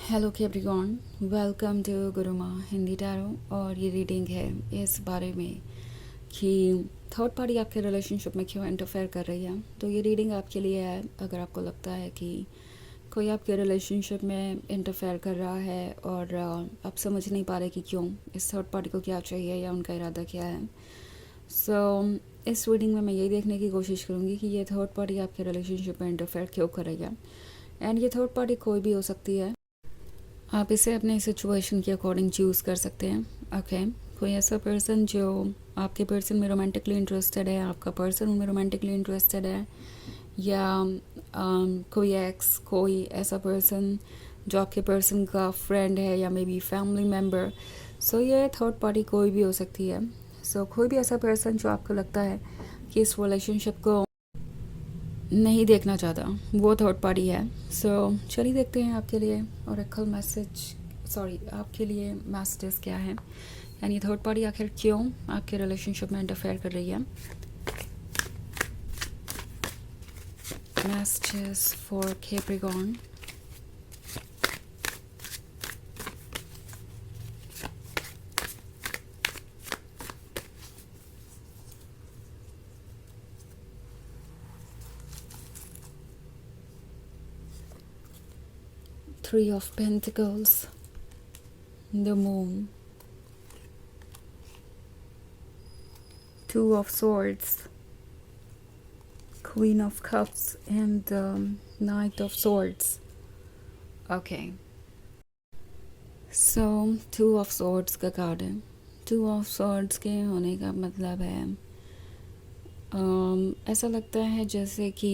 Hello everyone, welcome to Guruma Hindi tarot. और ये reading है इस बारे में कि थर्ड पार्टी आपके रिलेशनशिप में क्यों इंटरफेयर कर रही है। तो ये रीडिंग आपके लिए है अगर आपको लगता है कि कोई आपके रिलेशनशिप में इंटरफेयर कर रहा है और आप समझ नहीं पा रहे कि क्यों, इस थर्ड पार्टी को क्या चाहिए या उनका इरादा क्या है। इस रीडिंग में मैं यही देखने की कोशिश करूँगी कि ये थर्ड पार्टी आपके रिलेशनशिप में इंटरफेयर क्यों कर रही है। एंड ये थर्ड पार्टी कोई भी हो सकती है, आप इसे अपने सिचुएशन के अकॉर्डिंग चूज़ कर सकते हैं। ओके, कोई ऐसा पर्सन जो आपके पर्सन में रोमांटिकली इंटरेस्टेड है, आपका पर्सन उनमें रोमांटिकली इंटरेस्टेड है, या कोई एक्स, कोई ऐसा पर्सन जो आपके पर्सन का फ्रेंड है या मे बी फैमिली मेम्बर। ये थर्ड पार्टी कोई भी हो सकती है। कोई भी ऐसा पर्सन जो आपको लगता है कि इस रिलेशनशिप को नहीं देखना चाहता, वो थर्ड पार्टी है। चलिए देखते हैं आपके लिए ओरेकल आपके लिए मैसेजेस क्या है, यानी थर्ड पार्टी आखिर क्यों आपके रिलेशनशिप में इंटरफेयर कर रही है। Messages for Capricorn. Three of Pentacles, the Moon, Two of Swords, Queen of Cups, and Knight of Swords. Okay, Two of Swords का कार्ड है। Two of Swords के होने का मतलब है ऐसा लगता है जैसे कि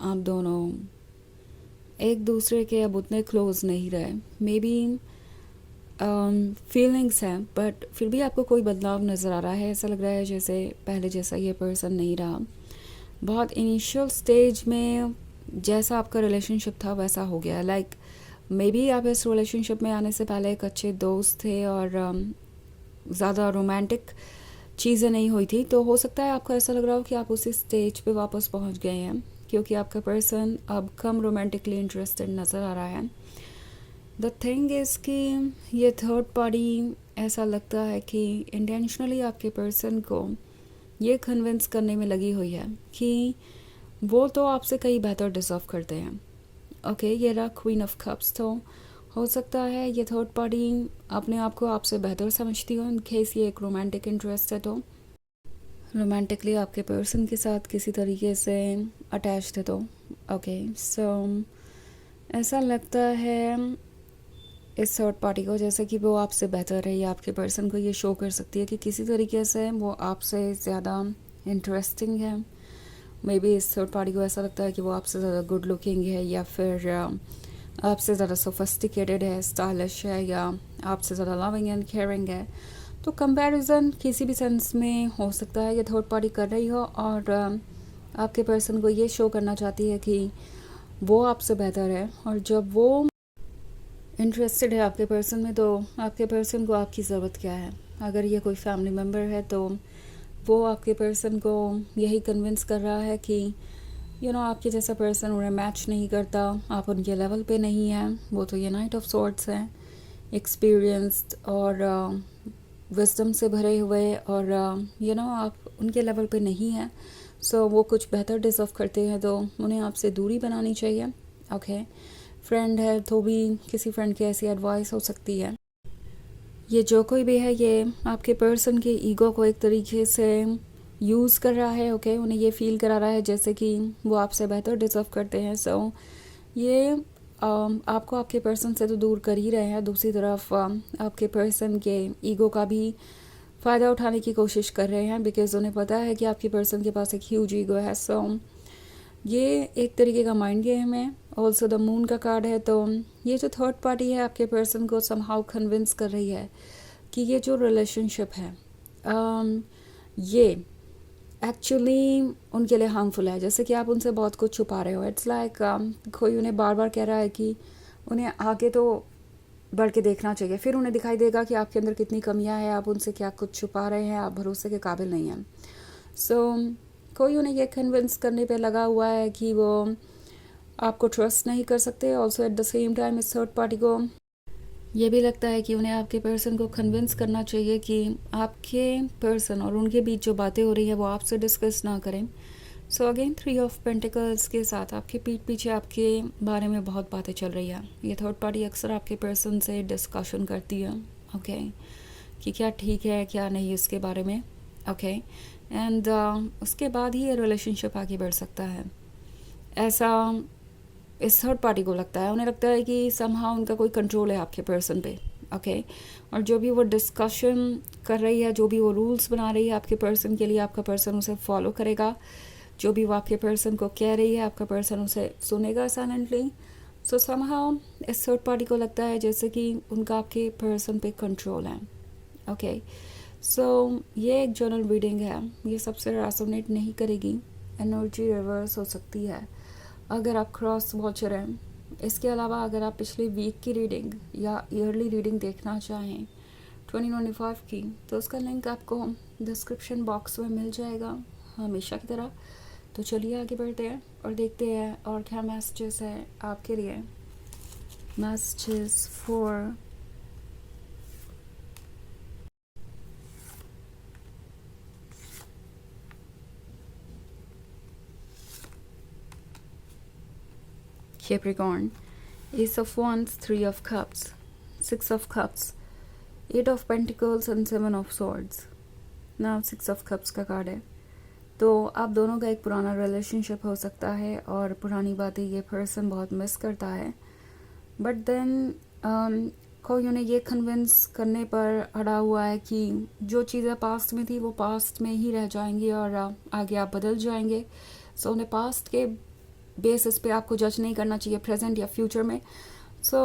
आप दोनों एक दूसरे के अब उतने क्लोज नहीं रहे। मे बी फीलिंग्स हैं, बट फिर भी आपको कोई बदलाव नज़र आ रहा है। ऐसा लग रहा है जैसे पहले जैसा ये पर्सन नहीं रहा। बहुत इनिशियल स्टेज में जैसा आपका रिलेशनशिप था वैसा हो गया। लाइक मे बी आप इस रिलेशनशिप में आने से पहले एक अच्छे दोस्त थे और ज़्यादा रोमांटिक चीज़ें नहीं हुई थी। तो हो सकता है आपको ऐसा लग रहा हो कि आप उसी स्टेज पे वापस पहुंच गए हैं, क्योंकि आपका पर्सन अब कम रोमांटिकली इंटरेस्टेड नज़र आ रहा है। द थिंग इज़ कि ये थर्ड पार्टी ऐसा लगता है कि इंटेंशनली आपके पर्सन को ये कन्विंस करने में लगी हुई है कि वो तो आपसे कहीं बेहतर डिज़र्व करते हैं। ओके, ये रहा क्वीन ऑफ कप्स। तो हो सकता है ये थर्ड पार्टी अपने आप को आपसे बेहतर समझती हो, इन केस ये एक रोमांटिक इंटरेस्ट है तो रोमांटिकली आपके पर्सन के साथ किसी तरीके से अटैच्ड है तो ओके। ऐसा लगता है इस थर्ड पार्टी को जैसे कि वो आपसे बेहतर है, या आपके पर्सन को ये शो कर सकती है कि किसी तरीके से वो आपसे ज़्यादा इंटरेस्टिंग है। मे बी इस थर्ड पार्टी को ऐसा लगता है कि वो आपसे ज़्यादा गुड लुकिंग है, या फिर आपसे ज़्यादा सोफिस्टिकेटेड है, स्टाइलिश है, या आपसे ज़्यादा लविंग एंड केयरिंग है। तो कंपैरिजन किसी भी सेंस में हो सकता है ये थर्ड पार्टी कर रही हो, और आपके पर्सन को ये शो करना चाहती है कि वो आपसे बेहतर है। और जब वो इंटरेस्टेड है आपके पर्सन में, तो आपके पर्सन को आपकी ज़रूरत क्या है। अगर ये कोई फैमिली मेम्बर है तो वो आपके पर्सन को यही कन्विंस कर रहा है कि आपके जैसा पर्सन उन्हें मैच नहीं करता, आप उनके लेवल पे नहीं हैं। वो तो ये नाइट ऑफ सॉर्ट्स हैं, एक्सपीरियंस्ड और विजडम से भरे हुए, और आप उनके लेवल पे नहीं हैं। वो कुछ बेहतर डिज़र्व करते हैं, तो उन्हें आपसे दूरी बनानी चाहिए। ओके, फ्रेंड है तो भी किसी फ्रेंड की ऐसी एडवाइस हो सकती है। ये जो कोई भी है ये आपके पर्सन के ईगो को एक तरीके से यूज़ कर रहा है। ओके, उन्हें ये फील करा रहा है जैसे कि वो आपसे बेहतर डिज़र्व करते हैं। ये आपको आपके पर्सन से तो दूर कर ही रहे हैं, दूसरी तरफ आपके पर्सन के ईगो का भी फ़ायदा उठाने की कोशिश कर रहे हैं, बिकॉज़ उन्हें पता है कि आपके पर्सन के पास एक ह्यूज ईगो है। ये एक तरीके का माइंड गेम है। ऑल्सो द मून का कार्ड है, तो ये जो थर्ड पार्टी है आपके पर्सन को समहाउ कन्विंस कर रही है कि ये जो रिलेशनशिप है ये एक्चुअली उनके लिए हार्मफुल है। जैसे कि आप उनसे बहुत कुछ छुपा रहे हो। इट्स लाइक कोई उन्हें बार बार कह रहा है कि उन्हें आगे तो बढ़ के देखना चाहिए, फिर उन्हें दिखाई देगा कि आपके अंदर कितनी कमियां हैं, आप उनसे क्या कुछ छुपा रहे हैं, आप भरोसे के काबिल नहीं हैं। कोई उन्हें ये कन्विंस करने पे लगा हुआ है कि वो आपको ट्रस्ट नहीं कर सकते। Also at the same time इस थर्ड पार्टी को ये भी लगता है कि उन्हें आपके पर्सन को कन्विंस करना चाहिए कि आपके पर्सन और उनके बीच जो बातें हो रही है वो आपसे डिस्कस ना करें। सो अगेन 3 ऑफ पेंटिकल्स के साथ आपके पीठ पीछे आपके बारे में बहुत बातें चल रही है। ये थर्ड पार्टी अक्सर आपके पर्सन से डिस्कशन करती है, ओके, कि क्या ठीक है क्या नहीं उसके बारे में, ओके, एंड उसके बाद ही ये रिलेशनशिप आगे बढ़ सकता है, ऐसा इस थर्ड पार्टी को लगता है। उन्हें लगता है कि समहाउ उनका कोई कंट्रोल है आपके पर्सन पे, ओके, और जो भी वो डिस्कशन कर रही है, जो भी वो रूल्स बना रही है आपके पर्सन के लिए, आपका पर्सन उसे फॉलो करेगा। जो भी वो आपके पर्सन को कह रही है आपका पर्सन उसे सुनेगा साइलेंटली। सो समहाउ इस थर्ड पार्टी को लगता है जैसे कि उनका आपके पर्सन पे कंट्रोल है, ओके। सो ये एक जनरल रीडिंग है, ये सबसे रेजोनेट नहीं करेगी, एनर्जी रिवर्स हो सकती है अगर आप क्रॉस वॉचर हैं। इसके अलावा अगर आप पिछले वीक की रीडिंग या ईयरली रीडिंग देखना चाहें 2025 की, तो उसका लिंक आपको डिस्क्रिप्शन बॉक्स में मिल जाएगा हमेशा की तरह। तो चलिए आगे बढ़ते हैं और देखते हैं और क्या मैसेजेस है आपके लिए। Messages for Capricorn, Ace of Wands, 3 of Cups, 6 of Cups, 8 of Pentacles and 7 of Swords. Now 6 of Cups का कार्ड है। तो आप दोनों का एक पुराना रिलेशनशिप हो सकता है और पुरानी बातें ये पर्सन बहुत मिस करता है, बट देन कोई उन्हें ये कन्विंस करने पर अड़ा हुआ है कि जो चीज़ें पास्ट में थी वो पास्ट में ही रह जाएंगी और आगे आप बदल जाएंगे। सो उन्हें पास्ट के बेसिस पे आपको जज नहीं करना चाहिए प्रेजेंट या फ्यूचर में। सो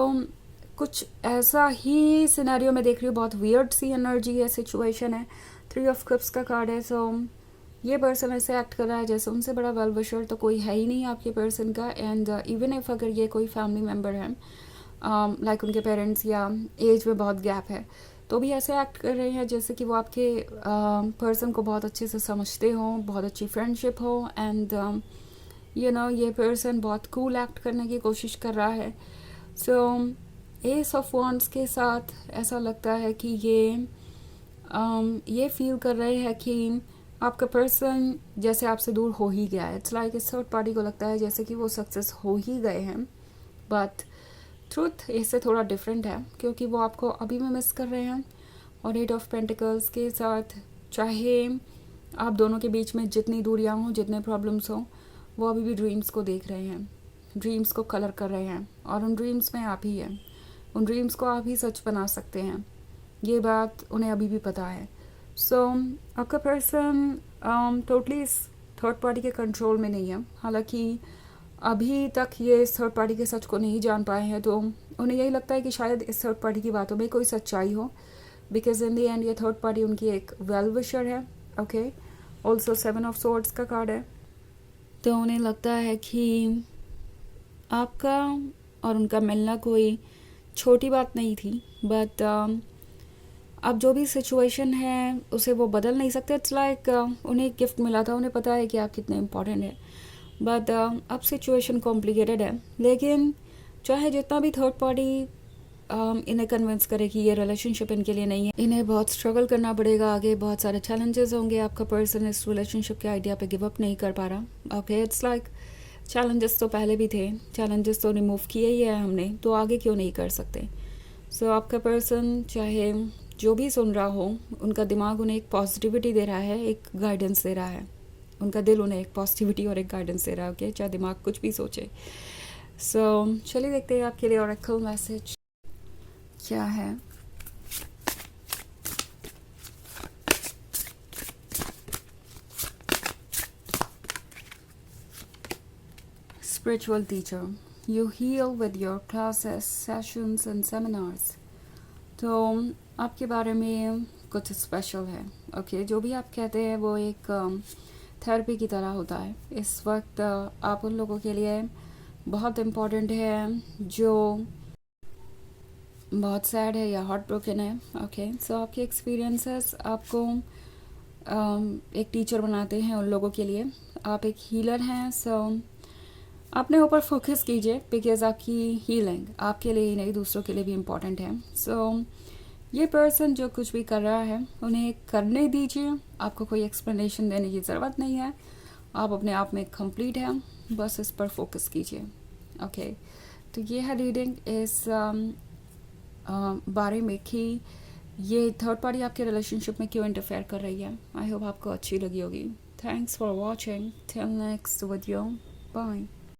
कुछ ऐसा ही सिनेरियो में देख रही हूँ, बहुत वियर्ड सी एनर्जी है, सिचुएशन है। 3 ऑफ कप्स का कार्ड है। सो ये पर्सन ऐसे एक्ट कर रहा है जैसे उनसे बड़ा वेल विशर तो कोई है ही नहीं आपके पर्सन का। एंड इवन इफ अगर ये कोई फैमिली मेम्बर है, लाइक उनके पेरेंट्स या एज में बहुत गैप है, तो भी ऐसे एक्ट कर रहे हैं जैसे कि वो आपके पर्सन को बहुत अच्छे से समझते हों, बहुत अच्छी फ्रेंडशिप हो। एंड यू नो ये पर्सन बहुत कूल एक्ट करने की कोशिश कर रहा है। सो एस ऑफ वॉन्ड्स के साथ ऐसा लगता है कि ये फील कर रहे हैं कि आपका पर्सन जैसे आपसे दूर हो ही गया है। इट्स लाइक इस थर्ड पार्टी को लगता है जैसे कि वो सक्सेस हो ही गए हैं, बट ट्रूथ इससे थोड़ा डिफरेंट है क्योंकि वो आपको अभी में मिस कर रहे हैं। और 8 ऑफ पेंटिकल्स के साथ चाहे आप दोनों के बीच में जितनी दूरियां हों, जितने प्रॉब्लम्स हों, वो अभी भी ड्रीम्स को देख रहे हैं, ड्रीम्स को कलर कर रहे हैं और उन ड्रीम्स में आप ही हैं। उन ड्रीम्स को आप ही सच बना सकते हैं, ये बात उन्हें अभी भी पता है। सो आपका पर्सन टोटली इस थर्ड पार्टी के कंट्रोल में नहीं है। हालांकि अभी तक ये इस थर्ड पार्टी के सच को नहीं जान पाए हैं, तो उन्हें यही लगता है कि शायद इस थर्ड पार्टी की बातों में कोई सच्चाई हो, बिकॉज इन दी एंड ये थर्ड पार्टी उनकी एक वेल विशर है, ओके। ऑल्सो 7 ऑफ सोर्ड्स का कार्ड है। तो उन्हें लगता है कि आपका और उनका मिलना कोई छोटी बात नहीं थी, बट अब जो भी सिचुएशन है उसे वो बदल नहीं सकते। इट्स लाइक उन्हें एक गिफ्ट मिला था, उन्हें पता है कि आप कितने इम्पोर्टेंट हैं, बट अब सिचुएशन कॉम्प्लिकेटेड है। लेकिन चाहे जितना भी थर्ड पार्टी इन्हें कन्विंस करे कि ये रिलेशनशिप इनके लिए नहीं है, इन्हें बहुत स्ट्रगल करना पड़ेगा आगे, बहुत सारे चैलेंजेस होंगे। आपका पर्सन इस रिलेशनशिप के आइडिया पे गिव अप नहीं कर पा रहा, ओके। इट्स लाइक चैलेंजेस तो पहले भी थे, चैलेंजेस तो रिमूव किए ही है हमने, तो आगे क्यों नहीं कर सकते। सो आपका पर्सन चाहे जो भी सुन रहा हो, उनका दिमाग उन्हें एक पॉजिटिविटी दे रहा है, एक गाइडेंस दे रहा है। उनका दिल उन्हें एक पॉजिटिविटी और एक गाइडेंस दे रहा है, ओके, चाहे दिमाग कुछ भी सोचे। सो चलिए देखते हैं आपके लिए ऑरेकल मैसेज क्या है। Spiritual teacher, you heal with your classes, sessions and seminars. तो आपके बारे में कुछ स्पेशल है, ओके। जो भी आप कहते हैं वो एक थेरेपी की तरह होता है। इस वक्त आप उन लोगों के लिए बहुत इम्पोर्टेंट है जो बहुत सैड है या हार्ट ब्रोकन है, ओके। सो आपके एक्सपीरियंसेस आपको एक टीचर बनाते हैं उन लोगों के लिए। आप एक हीलर हैं। सो अपने ऊपर फोकस कीजिए बिकॉज आपकी हीलिंग आपके लिए ही नहीं दूसरों के लिए भी इम्पोर्टेंट है। सो ये पर्सन जो कुछ भी कर रहा है उन्हें करने दीजिए, आपको कोई एक्सप्लेनेशन देने की ज़रूरत नहीं है, आप अपने आप में कंप्लीट हैं, बस इस पर फोकस कीजिए। ओके, तो ये है रीडिंग इस बारे में कि ये थर्ड पार्टी आपके रिलेशनशिप में क्यों इंटरफेयर कर रही है। आई होप आपको अच्छी लगी होगी। Thanks for watching, till next video, bye.